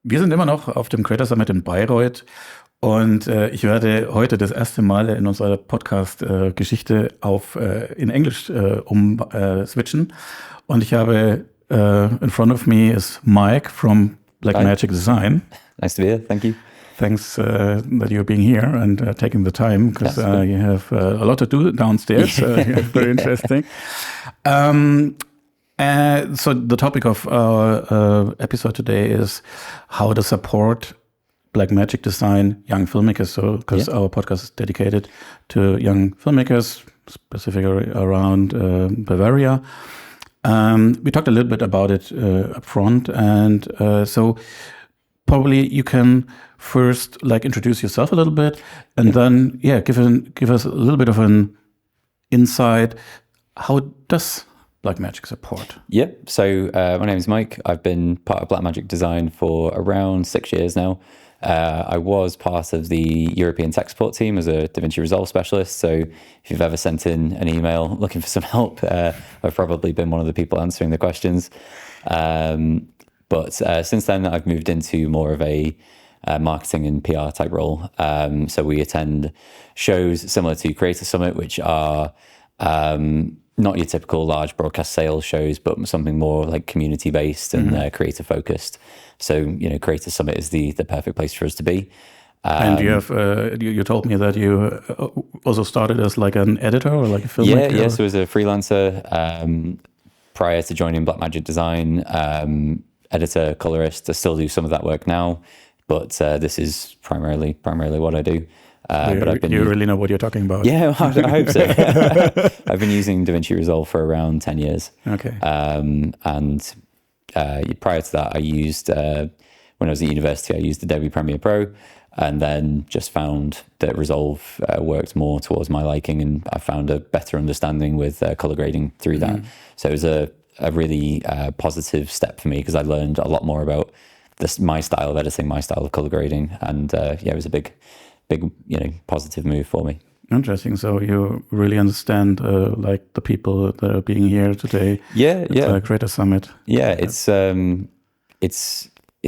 Wir sind immer noch auf dem Creator Summit in Bayreuth und ich werde heute das erste Mal in unserer Podcast-Geschichte in Englisch switchen. Und ich habe in front of me is Mike from Blackmagic Design. Nice to be here. Thank you. Thanks that you're being here and taking the time, because you have a lot to do downstairs. Very interesting. So the topic of our episode today is how to support Blackmagic Design young filmmakers. So, because our podcast is dedicated to young filmmakers, specifically around Bavaria. We talked a little bit about it up front, and so probably you can first introduce yourself a little bit, and then give us a little bit of an insight. How does Blackmagic support? Yeah, so my name is Mike. I've been part of Blackmagic Design for around 6 years now. I was part of the European tech support team as a DaVinci Resolve specialist. So if you've ever sent in an email looking for some help, I've probably been one of the people answering the questions. But since then, I've moved into more of a marketing and PR type role. So we attend shows similar to Creator Summit, which are not your typical large broadcast sales shows, but something more like community based and creator focused. So, Creator Summit is the perfect place for us to be. And you have you told me that you also started as an editor or a filmmaker. Yeah. So as a freelancer prior to joining Blackmagic Design, editor, colorist. I still do some of that work now, but this is primarily what I do. But you really know what you're talking about. Yeah, I hope so. I've been using DaVinci Resolve for around 10 years. Okay. And prior to that, I used, when I was at university, I used Adobe Premiere Pro, and then just found that Resolve worked more towards my liking, and I found a better understanding with color grading through that. So it was a really positive step for me, because I learned a lot more about my style of editing, my style of color grading, and it was a big positive move for me. Interesting. So you really understand the people that are being here today. Yeah. Creator Summit. Yeah, it's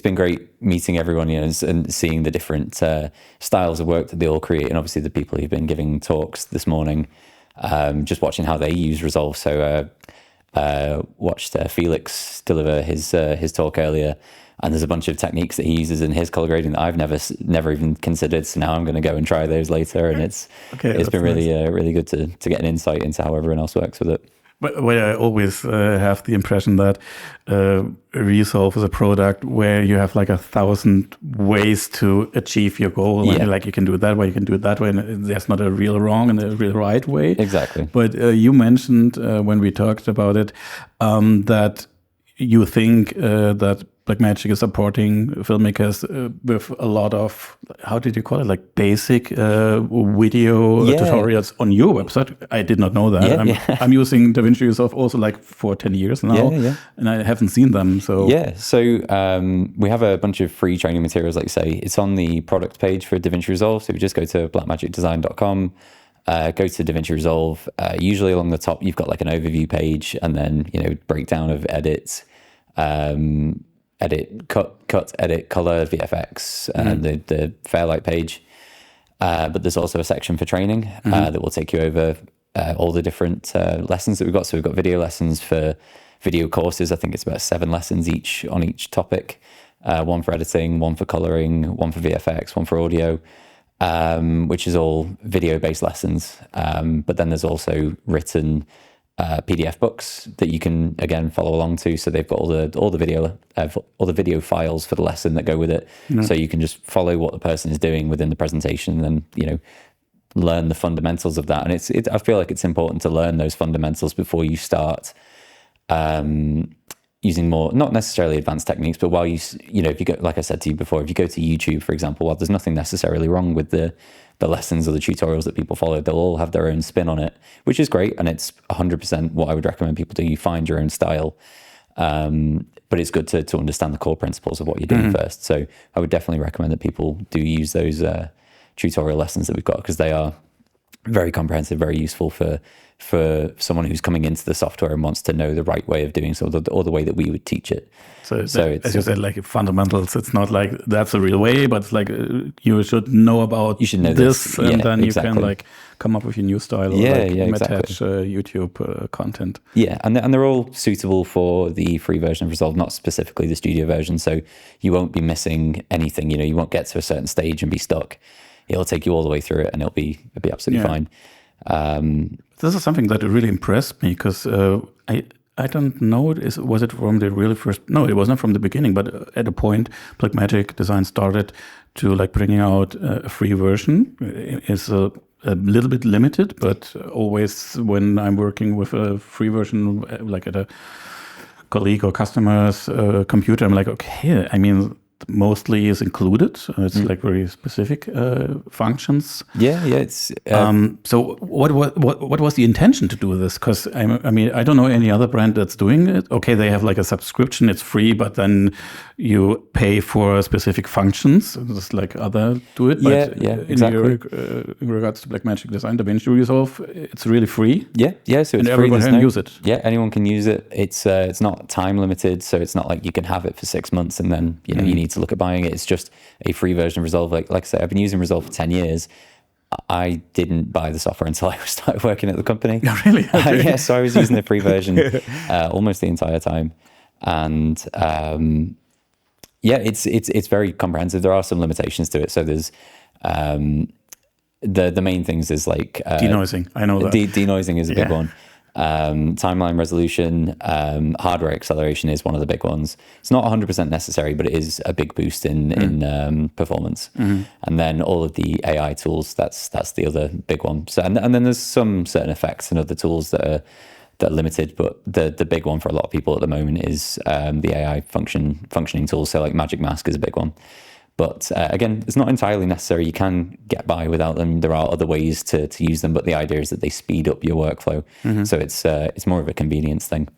been great meeting everyone, and seeing the different styles of work that they all create, and obviously the people who've been giving talks this morning, just watching how they use Resolve. So watched Felix deliver his talk earlier. And there's a bunch of techniques that he uses in his color grading that I've never even considered. So now I'm going to go and try those later, and it's been really really good to get an insight into how everyone else works with it. But I always have the impression that Resolve is a product where you have 1,000 ways to achieve your goal. Yeah. And you can do it that way, you can do it that way, and there's not a real wrong and a real right way. Exactly. But you mentioned when we talked about it that you think that Blackmagic is supporting filmmakers with a lot of, how did you call it, basic video tutorials on your website. I did not know that. I'm using DaVinci Resolve also for 10 years now, and I haven't seen them. So we have a bunch of free training materials, like you say. It's on the product page for DaVinci Resolve. So if you just go to blackmagicdesign.com, go to DaVinci Resolve. Usually along the top, you've got an overview page, and then breakdown of edits. Edit, cut, edit, color, VFX, the Fairlight page. But there's also a section for training that will take you over all the different lessons that we've got. So we've got video lessons for video courses. I think it's about 7 lessons on each topic. One for editing, one for coloring, one for VFX, one for audio, which is all video-based lessons. But then there's also written PDF books that you can again follow along to. So they've got all the video files for the lesson that go with it. So you can just follow what the person is doing within the presentation, and learn the fundamentals of that. And I feel like it's important to learn those fundamentals before you start using more, not necessarily advanced techniques, but while if you go, like I said to you before, if you go to YouTube, for example, there's nothing necessarily wrong with the lessons or the tutorials that people follow. They'll all have their own spin on it, which is great. And it's 100% what I would recommend people do. You find your own style. But it's good to understand the core principles of what you're doing first. So I would definitely recommend that people do use those tutorial lessons that we've got, because they are very comprehensive, very useful for someone who's coming into the software and wants to know the right way of doing so, or the way that we would teach it. So it's, as you said, like fundamentals. It's not like that's the real way, but it's like you should know about this, and then you can like come up with your new style, or attach YouTube content. Yeah, and they're all suitable for the free version of Resolve, not specifically the studio version. So you won't be missing anything. You won't get to a certain stage and be stuck. It'll take you all the way through it, and it'll be absolutely fine. This is something that really impressed me, because I don't know, was it from the really first? No, it wasn't from the beginning, but at a point, Blackmagic Design started to like bringing out a free version. It's a little bit limited, but always when I'm working with a free version, like at a colleague or customer's computer, I'm like, okay, I mean, mostly is included. It's like very specific functions. It's so what was the intention to do this? Because I mean, I don't know any other brand that's doing it. Okay, they have like a subscription, it's free, but then you pay for specific functions, just like other do it. But exactly. In regards to Blackmagic Design, DaVinci Resolve, it's really free. So it's everyone can use it. Anyone can use it. It's not time limited, so it's not like you can have it for 6 months and then you need to look at buying it. It's just a free version of Resolve. Like I say, I've been using Resolve for 10 years. I didn't buy the software until I started working at the company. Oh, really? Okay. So I was using the free version almost the entire time. And it's very comprehensive. There are some limitations to it. So there's the main things is like denoising. I know that. Denoising is a big one. Timeline resolution, hardware acceleration is one of the big ones. It's not 100% necessary, but it is a big boost in performance. And then all of the AI tools, that's the other big one. So and then there's some certain effects and other tools that are limited, but the big one for a lot of people at the moment is the AI functioning tools. So like Magic Mask is a big one. But again, it's not entirely necessary. You can get by without them. There are other ways to use them, but the idea is that they speed up your workflow. So it's more of a convenience thing.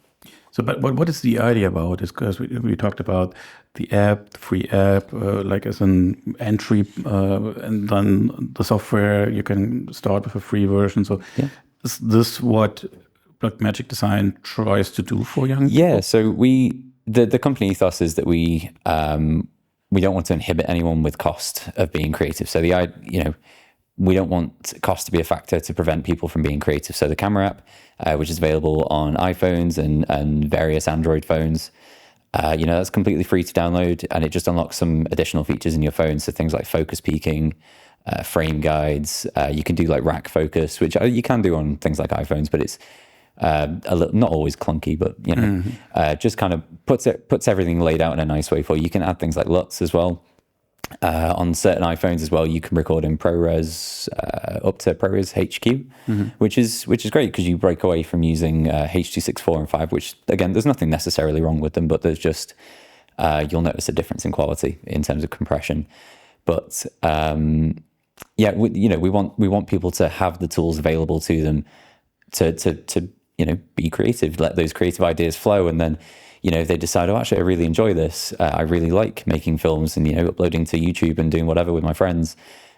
So, but what is the idea about this? Because we talked about the app, the free app, like as an entry, and then the software, you can start with a free version. So is this what Blackmagic Design tries to do for young people? Yeah, so the company ethos is that we don't want to inhibit anyone with cost of being creative. So we don't want cost to be a factor to prevent people from being creative. So the camera app, which is available on iPhones and various Android phones, that's completely free to download, and it just unlocks some additional features in your phone. So things like focus peaking, frame guides. You can do like rack focus, which you can do on things like iPhones, but it's not always clunky, but just kind of puts everything laid out in a nice way for you. You can add things like LUTs as well. On certain iPhones as well, you can record in ProRes up to ProRes HQ, which is great because you break away from using H.264 and 5, which again, there's nothing necessarily wrong with them, but there's just you'll notice a difference in quality in terms of compression. But we want people to have the tools available to them to be creative, let those creative ideas flow, and then if they decide, oh, actually I really enjoy this, I really like making films and uploading to YouTube and doing whatever with my friends,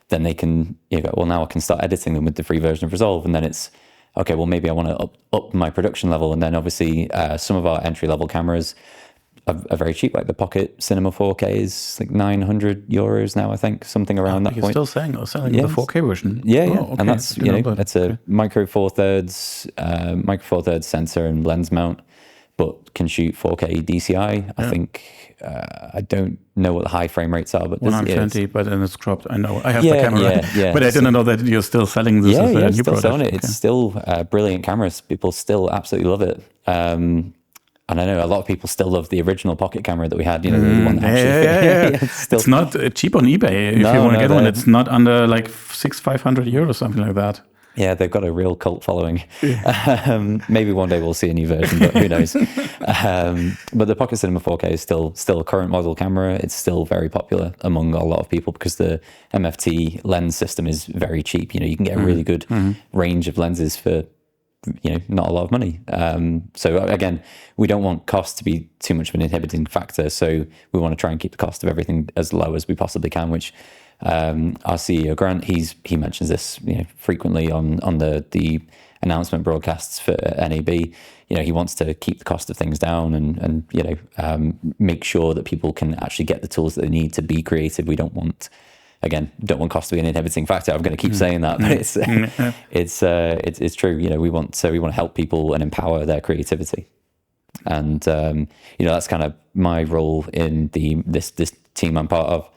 then they can well, now I can start editing them with the free version of Resolve, and then it's okay, well maybe I want to up my production level. And then obviously some of our entry level cameras are very cheap, like the Pocket Cinema 4K is like €900 now, I think, something around that point. You're still selling the 4K version? Okay. And that's that's a micro Four Thirds sensor and lens mount, but can shoot 4K DCI. I think I don't know what the high frame rates are, but 120, but then it's cropped. I know I have the camera, but I didn't know that you're still selling this as a new still product. Selling it. It's still brilliant cameras. People still absolutely love it. And I know a lot of people still love the original pocket camera that we had, the one that actually it's not cheap on eBay if you want to get one. It's not under like €500, something like that. Yeah, they've got a real cult following. Maybe one day we'll see a new version, but who knows? But the Pocket Cinema 4K is still a current model camera. It's still very popular among a lot of people because the MFT lens system is very cheap. You can get a really good range of lenses for not a lot of money. So again, we don't want cost to be too much of an inhibiting factor. So we want to try and keep the cost of everything as low as we possibly can, which our CEO Grant, he mentions this frequently on the announcement broadcasts for NAB. He wants to keep the cost of things down and make sure that people can actually get the tools that they need to be creative. We don't want cost to be an inhibiting factor. I'm going to keep saying that, but it's true. We want to help people and empower their creativity. And that's kind of my role in this team I'm part of.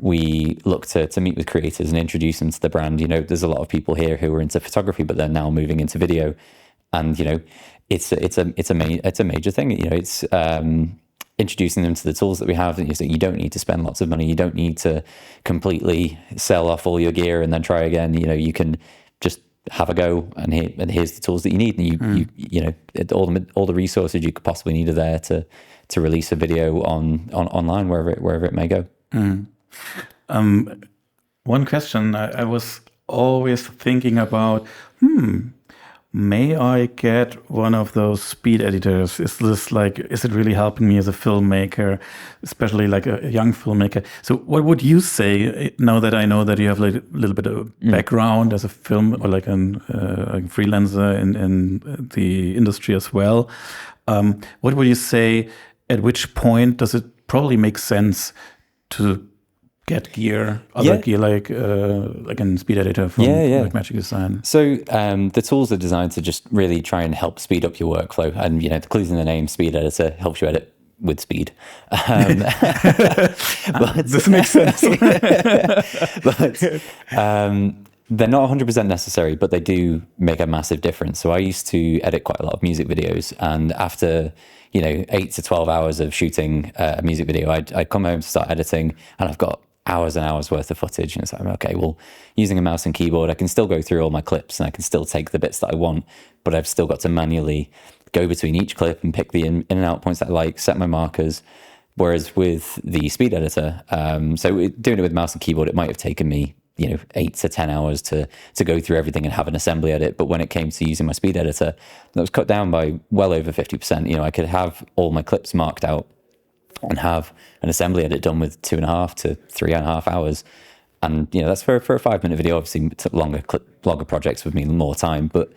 We look to meet with creators and introduce them to the brand. There's a lot of people here who are into photography, but they're now moving into video, and it's a major thing. It's introducing them to the tools that we have. And you don't need to spend lots of money. You don't need to completely sell off all your gear and then try again. You can just have a go, and here's the tools that you need. And all the resources you could possibly need are there to release a video online wherever it may go. One question I was always thinking about, may I get one of those speed editors? Is it really helping me as a filmmaker, especially like a young filmmaker? So what would you say, now that I know that you have like a little bit of background as a film or like a freelancer in the industry as well? What would you say, at which point does it probably make sense to get gear, gear like a speed editor from Blackmagic Design? So the tools are designed to just really try and help speed up your workflow. And, the clues in the name, speed editor, helps you edit with speed. But this makes sense. But they're not 100% necessary, but they do make a massive difference. So I used to edit quite a lot of music videos, and after 8 to 12 hours of shooting a music video, I'd come home to start editing, and I've got hours and hours worth of footage. And it's like, okay, well, using a mouse and keyboard, I can still go through all my clips and I can still take the bits that I want, but I've still got to manually go between each clip and pick the in and out points that I like, set my markers. Whereas with the speed editor, so doing it with mouse and keyboard, it might have taken me 8 to 10 hours to go through everything and have an assembly edit. But when it came to using my speed editor, that was cut down by well over 50%. I could have all my clips marked out and have an assembly edit done with 2.5 to 3.5 hours. And, that's for a 5-minute video. Obviously, longer projects would mean more time, but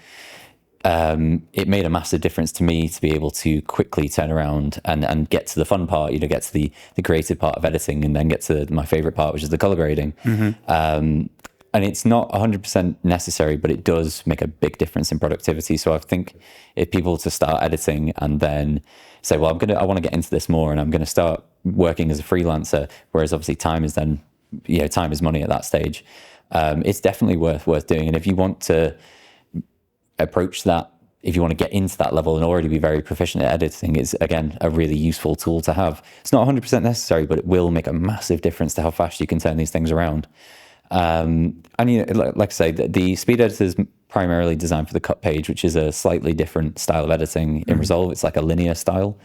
it made a massive difference to me to be able to quickly turn around and get to the fun part, get to the creative part of editing, and then get to my favorite part, which is the color grading. And it's not 100% necessary, but it does make a big difference in productivity. So I think if people to start editing and then say, well, I want to get into this more, and I'm going to start working as a freelancer, whereas obviously time is then, time is money at that stage. It's definitely worth doing. And if you want to approach that, if you want to get into that level and already be very proficient at editing, is again a really useful tool to have. It's not 100% necessary, but it will make a massive difference to how fast you can turn these things around. And like I say, the speed editor is primarily designed for the cut page, which is a slightly different style of editing in Resolve. It's like a linear style,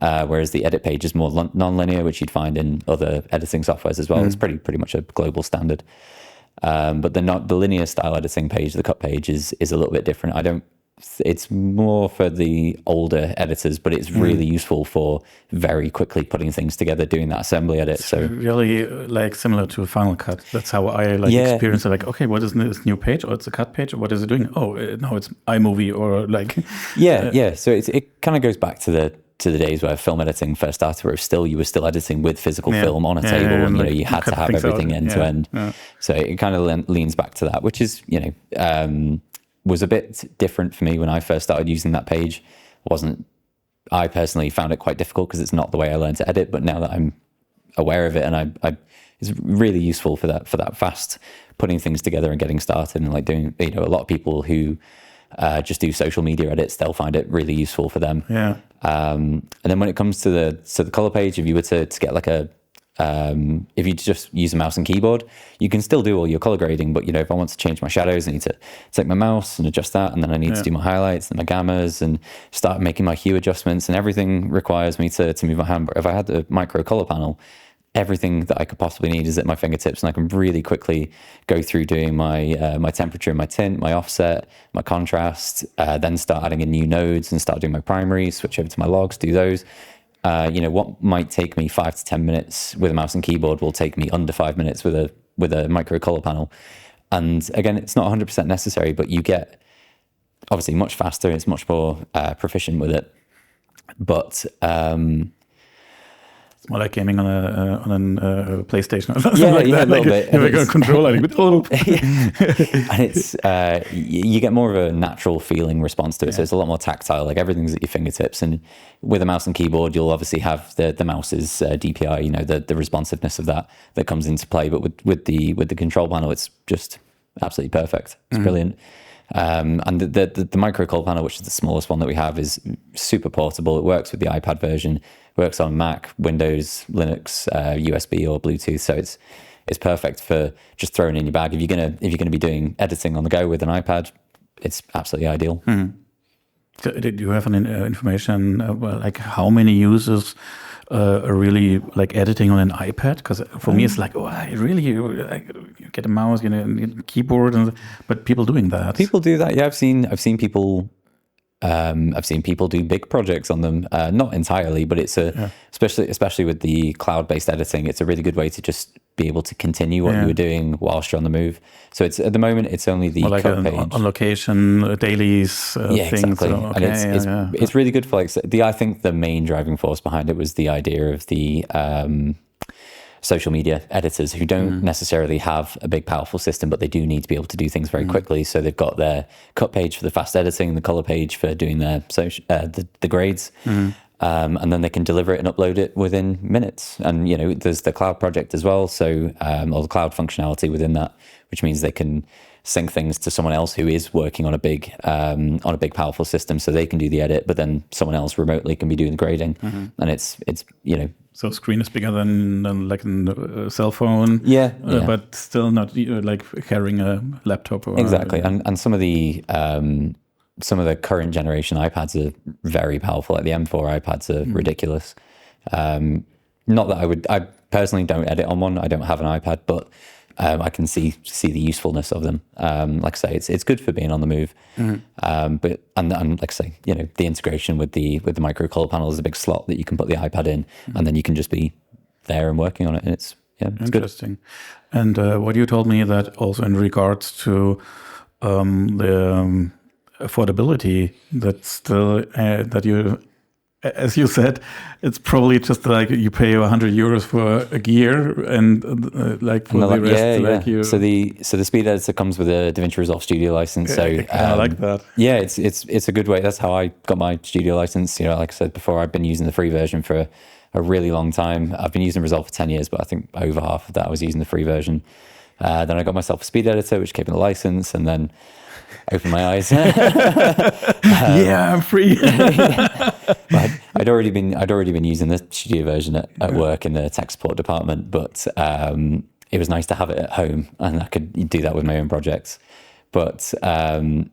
whereas the edit page is more non-linear, which you'd find in other editing softwares as well. It's pretty much a global standard. But the linear style editing page, the cut page, is a little bit different. It's more for the older editors, but it's really useful for very quickly putting things together, doing that assembly edit. It's really like similar to a Final Cut. That's how I experience it. Like, okay, what is this new page? Or it's a cut page? Or what is it doing? Oh, no, it's iMovie or like. Yeah. So it kind of goes back to the days where film editing first started, where you were still editing with physical film on a table, and you had to have everything end to end. So it kind of leans back to that, which is was a bit different for me when I first started using that page. I personally found it quite difficult because it's not the way I learned to edit, but now that I'm aware of it, and it's really useful for that fast putting things together and getting started, and like doing, a lot of people who just do social media edits, they'll find it really useful for them. And then when it comes to the color page, if you were to get like if you just use a mouse and keyboard, you can still do all your color grading, but if I want to change my shadows, I need to take my mouse and adjust that, and then I need to do my highlights and my gammas and start making my hue adjustments, and everything requires me to move my hand. But if I had the micro color panel, everything that I could possibly need is at my fingertips, and I can really quickly go through doing my temperature, my tint, my offset, my contrast, then start adding in new nodes and start doing my primaries, switch over to my logs, do those. What might take me 5 to 10 minutes with a mouse and keyboard will take me under 5 minutes with a micro color panel. And again, it's not 100% necessary, but you get obviously much faster. It's much more proficient with it. But it's more like gaming on a PlayStation or something like that. A little bit. You have a controller. And it's you get more of a natural feeling response to it. So it's a lot more tactile. Like everything's at your fingertips. And with a mouse and keyboard, you'll obviously have the mouse's DPI. The responsiveness of that comes into play. But with the control panel, it's just absolutely perfect. It's brilliant. And the micro color panel, which is the smallest one that we have, is super portable. It works with the iPad version, works on Mac, Windows, Linux, USB or Bluetooth. So it's perfect for just throwing in your bag. If you're gonna be doing editing on the go with an iPad, it's absolutely ideal. So did you have an information like how many users are really like editing on an iPad? Because for me, it's like, you get a mouse, a keyboard, but people doing that. People do that. Yeah, I've seen people. I've seen people do big projects on them. Not entirely, but it's especially with the cloud-based editing, it's a really good way to just be able to continue what you were doing whilst you're on the move. So it's at the moment it's only the cut page. On location, dailies, things. Exactly. And it's really good for I think the main driving force behind it was the idea of the social media editors who don't necessarily have a big powerful system, but they do need to be able to do things very quickly. So they've got their cut page for the fast editing, the color page for doing their the grades. And then they can deliver it and upload it within minutes. And there's the cloud project as well, so or the cloud functionality within that, which means they can sync things to someone else who is working on a big powerful system, so they can do the edit, but then someone else remotely can be doing the grading. And it's So screen is bigger than like a cell phone. But still not like carrying a laptop. Exactly. And some of the current generation iPads are very powerful. Like the M4 iPads are ridiculous. Not that I personally don't edit on one. I don't have an iPad, but I can see the usefulness of them. Like I say, it's good for being on the move. But like I say, the integration with the micro color panel is a big slot that you can put the iPad in, and then you can just be there and working on it. And it's interesting. Good. And what you told me that also in regards to the affordability, that still that you, as you said, it's probably just like you pay €100 for a gear, and like for the rest, So the speed editor comes with a DaVinci Resolve Studio license. So I like that. Yeah, it's a good way. That's how I got my studio license. Like I said before, I've been using the free version for a really long time. I've been using Resolve for 10 years, but I think over half of that I was using the free version. Then I got myself a speed editor, which came with a license, and then opened my eyes. I'm free. I'd already been using the studio version at work in the tech support department, but it was nice to have it at home, and I could do that with my own projects. But so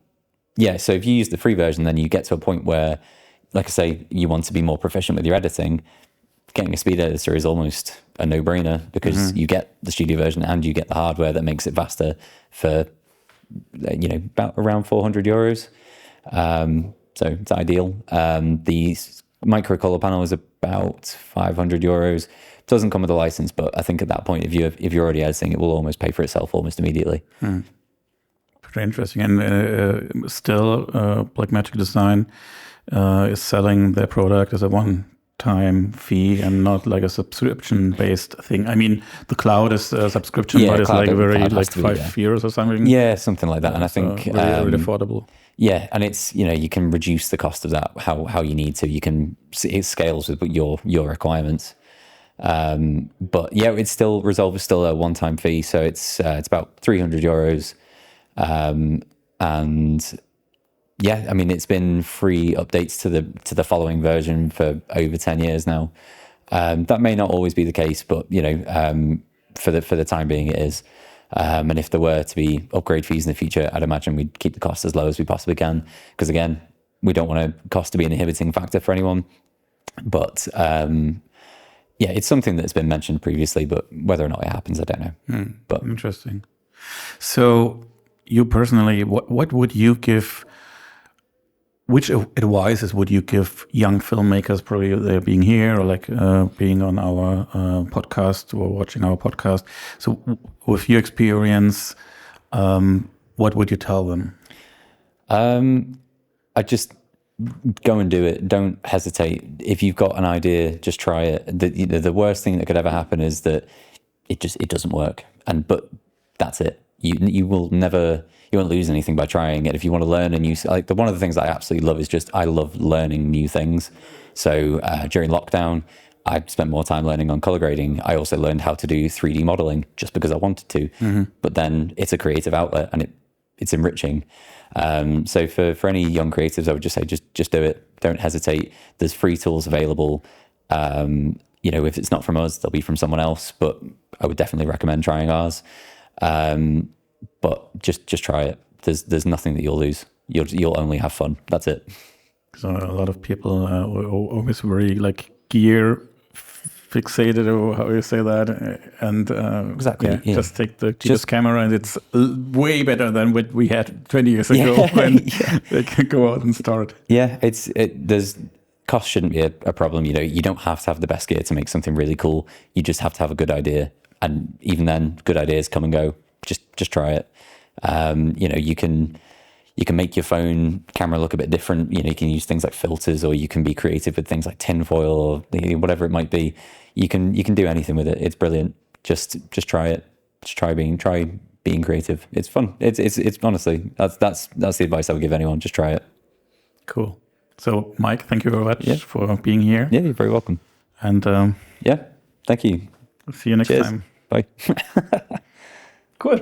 if you use the free version, then you get to a point where, like I say, you want to be more proficient with your editing. Getting a speed editor is almost a no-brainer, because you get the studio version and you get the hardware that makes it faster for about around €400. So it's ideal. The micro color panel is about €500. Doesn't come with a license, but I think at that point, if you're already editing, it will almost pay for itself almost immediately. Pretty interesting. And still, Blackmagic Design is selling their product as a one-time fee and not like a subscription-based thing. I mean, the cloud is a subscription, but it's like very like €5 or something. Yeah, something like that. And I think really affordable. Yeah, and it's you can reduce the cost of that how you need to. It scales with your requirements. But yeah, Resolve is still a one-time fee, so it's about €300. And yeah, I mean, it's been free updates to the following version for over 10 years now. That may not always be the case, but for the time being, it is. And if there were to be upgrade fees in the future, I'd imagine we'd keep the cost as low as we possibly can, because again, we don't want cost to be an inhibiting factor for anyone. But yeah, it's something that's been mentioned previously, but whether or not it happens, I don't know. But Interesting. So you personally, what would you give? Which advices would you give young filmmakers, probably they're being here or like being on our podcast or watching our podcast? So with your experience, what would you tell them? I just go and do it. Don't hesitate. If you've got an idea, just try it. The worst thing that could ever happen is that it doesn't work. But that's it. You won't lose anything by trying it. If you want to learn a new, one of the things that I absolutely love is I love learning new things. So during lockdown, I spent more time learning on color grading. I also learned how to do 3D modeling just because I wanted to. But then it's a creative outlet and it's enriching. So for any young creatives, I would just say, just do it. Don't hesitate. There's free tools available. If it's not from us, they'll be from someone else, but I would definitely recommend trying ours. But just try it. There's nothing that you'll lose. You'll only have fun. That's it. So a lot of people are always very like gear fixated, or how you say that, and exactly. Just take the cheapest camera, and it's way better than what we had 20 years ago when they can go out and start. Yeah, there's cost shouldn't be a problem. You don't have to have the best gear to make something really cool. You just have to have a good idea, and even then, good ideas come and go. Just try it. You can make your phone camera look a bit different. You can use things like filters, or you can be creative with things like tinfoil or whatever it might be. You can do anything with it. It's brilliant. Just try it. Just try being creative. It's fun. It's honestly, that's the advice I would give anyone. Just try it. Cool. So Mike, thank you very much for being here. Yeah, you're very welcome. And thank you. See you next time. Bye. Cool.